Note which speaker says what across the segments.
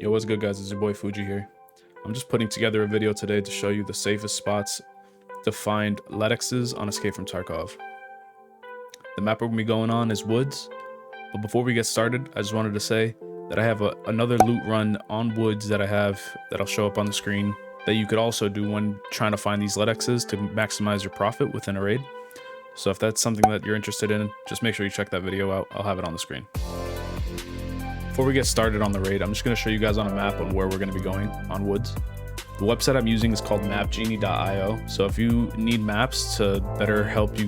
Speaker 1: Yo, what's good, guys? It's your boy Fuji here. I'm just putting together a video today to show you the safest spots to find LEDXs on Escape from Tarkov. The map we're going to be going on is Woods, but before we get started, I just wanted to say that I have another loot run on Woods that'll show up on the screen that you could also do when trying to find these LEDXs to maximize your profit within a raid. So if that's something that you're interested in, just make sure you check that video out. I'll have it on the screen. Before we get started on the raid, I'm just going to show you guys on a map on where we're going to be going on Woods. The website I'm using is called mapgenie.io, so if you need maps to better help you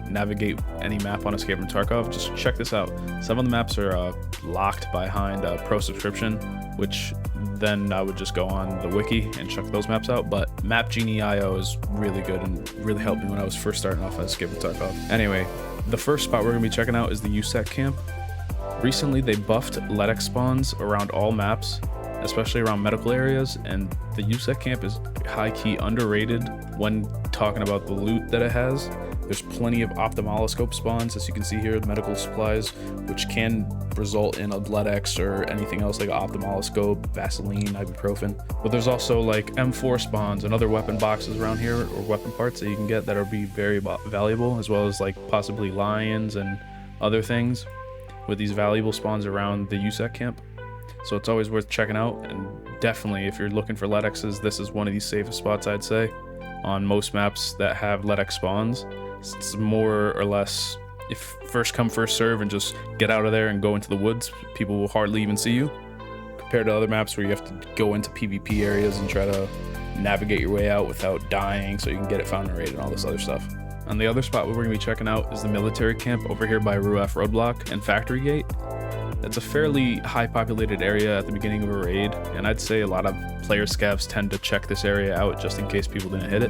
Speaker 1: navigate any map on Escape from Tarkov, just check this out. Some of the maps are locked behind a pro subscription, which then I would just go on the wiki and check those maps out, but mapgenie.io is really good and really helped me when I was first starting off at Escape from Tarkov. Anyway, the first spot we're going to be checking out is the USEC camp. Recently, they buffed LEDX spawns around all maps, especially around medical areas, and the USEC camp is high-key underrated when talking about the loot that it has. There's plenty of ophthalmoscope spawns, as you can see here, medical supplies, which can result in a LEDX or anything else like ophthalmoscope, Vaseline, ibuprofen. But there's also like M4 spawns and other weapon boxes around here, or weapon parts that you can get that will be very valuable, as well as like possibly lions and other things with these valuable spawns around the USEC camp. So it's always worth checking out, and definitely if you're looking for LEDXs, this is one of these safest spots, I'd say, on most maps that have LEDX spawns. It's more or less, if first come first serve and just get out of there and go into the woods, people will hardly even see you, compared to other maps where you have to go into PvP areas and try to navigate your way out without dying so you can get it found and raid and all this other stuff. And the other spot we're going to be checking out is the military camp over here by Ruaf Roadblock and Factory Gate. It's a fairly high populated area at the beginning of a raid, and I'd say a lot of player scavs tend to check this area out just in case people didn't hit it.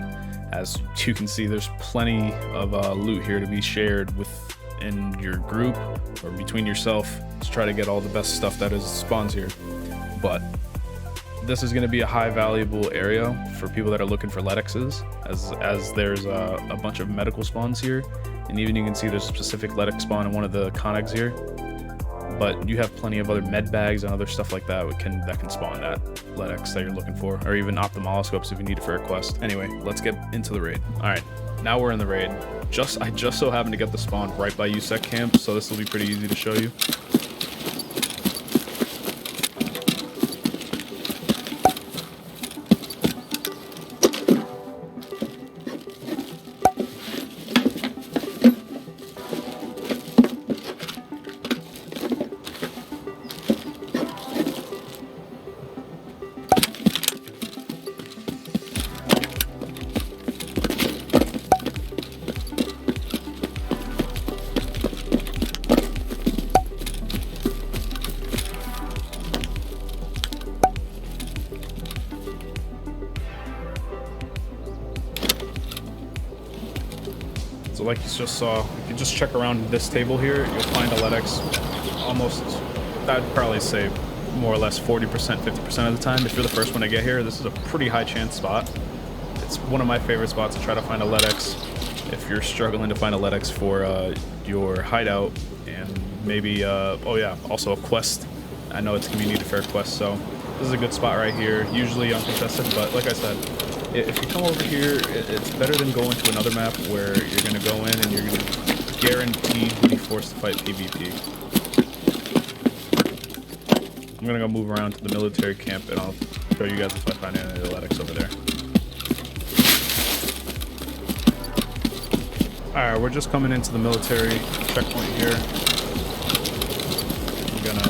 Speaker 1: As you can see, there's plenty of loot here to be shared within your group or between yourself to try to get all the best stuff that spawns here. But this is going to be a high valuable area for people that are looking for LEDXs, as there's a bunch of medical spawns here, and even you can see there's a specific LEDX spawn in one of the connegs here. But you have plenty of other med bags and other stuff like that that can spawn that LEDX that you're looking for, or even ophthalmoscopes if you need it for a quest. Anyway, let's get into the raid. All right, now we're in the raid. I just so happened to get the spawn right by USEC camp, so this will be pretty easy to show you. So like you just saw, if you just check around this table here, you'll find a LEDX almost, I'd probably say more or less 40%, 50% of the time. If you're the first one to get here, this is a pretty high chance spot. It's one of my favorite spots to try to find a LEDX if you're struggling to find a LEDX for your hideout, and maybe, oh yeah, also a quest. I know it's going to be needed for a quest, so this is a good spot right here, usually uncontested, but like I said, if you come over here, it's better than going to another map where you're going to go in and you're going to guaranteed to be forced to fight PvP. I'm going to go move around to the military camp and I'll show you guys if I find any LEDX over there. Alright, we're just coming into the military checkpoint here. I'm going to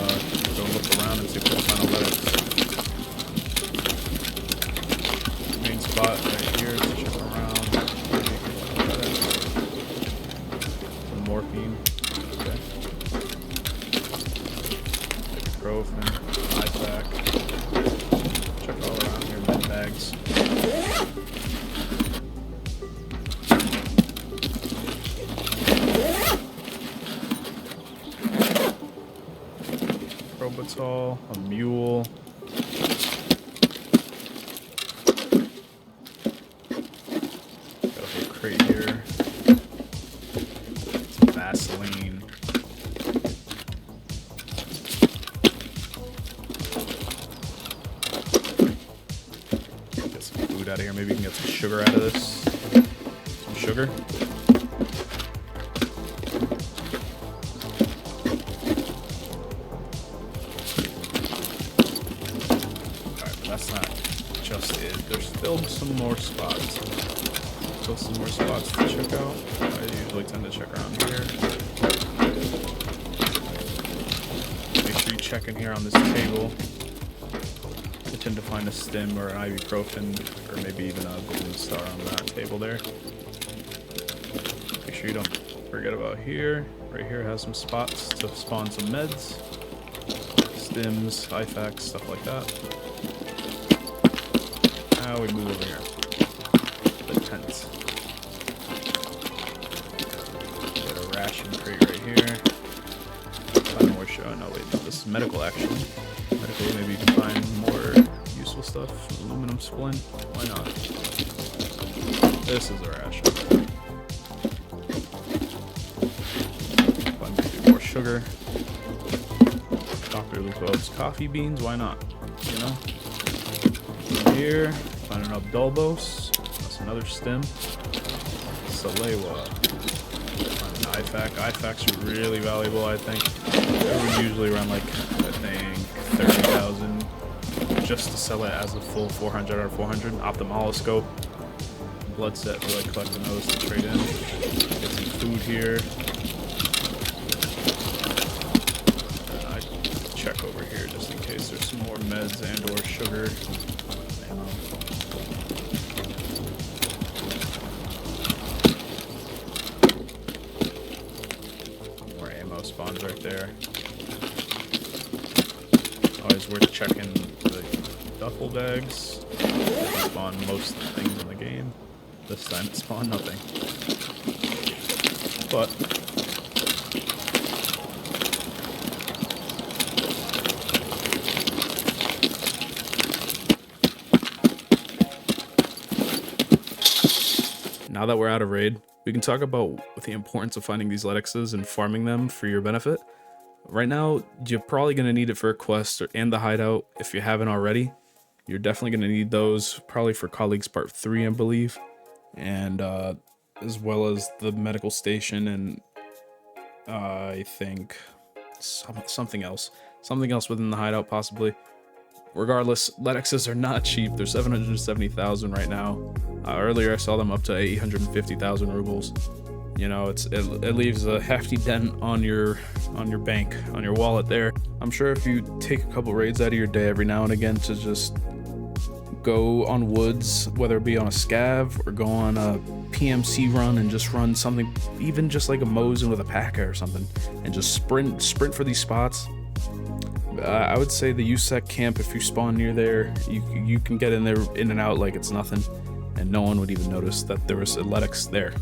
Speaker 1: go look around and see if we can find a LEDX. Spot right here to check around. Some morphine. Okay. Ibuprofen. Ice pack. Check all around here. Med bags. Probatol. A mule. food out of here. Maybe you can get some sugar out of this. Some sugar. Alright, but that's not just it. There's still some more spots. Still some more spots to check out. I usually tend to check around here. Make sure you check in here on this table. I tend to find a stim or an ibuprofen, or maybe even a golden star on that table there. Make sure you don't forget about here. Right here has some spots to spawn some meds, stims, IFAKs, stuff like that. Now we move over here. The tent. Got a ration crate right here. Find more show. No, wait, no, this is medical actually. Medical, maybe you can find more useful stuff. Aluminum splint. Why not? This is a ration. Find maybe more sugar. Dr. Lupo's coffee beans. Why not? You know? Here, find an Abdulbos. That's another stem. Salewa. Find an IFAK. IFAKs are really valuable, I think. They're usually around like, I think, 30,000 just to sell it as a full 400 or 400. Ophthalmoscope. Blood set for like collecting those to trade in. Get some food here. I check over here just in case there's some more meds and or sugar. More ammo spawns right there. Always worth checking the duffel bags. Spawn most things in the game. This time it spawned nothing. But now that we're out of raid, we can talk about the importance of finding these LEDXs and farming them for your benefit. Right now, you're probably going to need it for a quest and the hideout if you haven't already. You're definitely going to need those probably for Colleagues Part 3, I believe. And as well as the medical station and I think something else within the hideout possibly. Regardless, LEDXs are not cheap. They're 770,000 right now. Earlier I saw them up to 850,000 rubles. You know, it leaves a hefty dent on your bank, on your wallet there. I'm sure if you take a couple raids out of your day every now and again to just go on woods, whether it be on a scav or go on a PMC run and just run something, even just like a Mosin with a P.A.K.A. or something, and just sprint for these spots. I would say the USEC camp, if you spawn near there, you can get in there in and out like it's nothing, and no one would even notice that there was a LEDX there,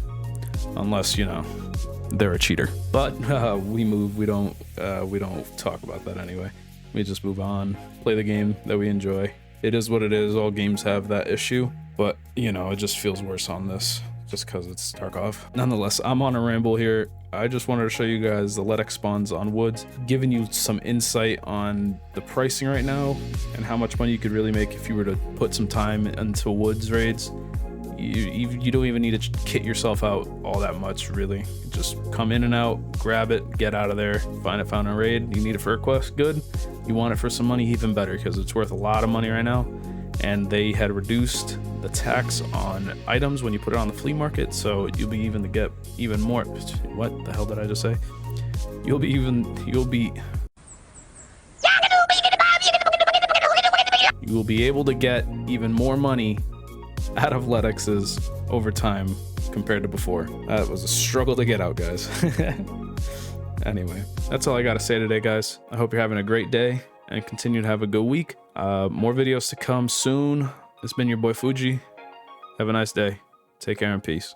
Speaker 1: unless, you know, they're a cheater. But we don't talk about that anyway. We just move on, play the game that we enjoy. It is what it is. All games have that issue, but you know, it just feels worse on this just because it's Tarkov. Nonetheless, I'm on a ramble here. I just wanted to show you guys the LEDX spawns on woods, giving you some insight on the pricing right now and how much money you could really make if you were to put some time into woods raids. You don't even need to kit yourself out all that much, really. Just come in and out, grab it, get out of there. Found a raid. You need it for a quest, good. You want it for some money, even better, because it's worth a lot of money right now. And they had reduced the tax on items when you put it on the flea market, so you'll be even to get even more. What the hell did I just say? You will be able to get even more money out of LEDXs over time compared to before. That was a struggle to get out, guys. Anyway, that's all I gotta say today, guys. I hope you're having a great day and continue to have a good week. More videos to come soon. It's been your boy Fuji. Have a nice day. Take care and peace.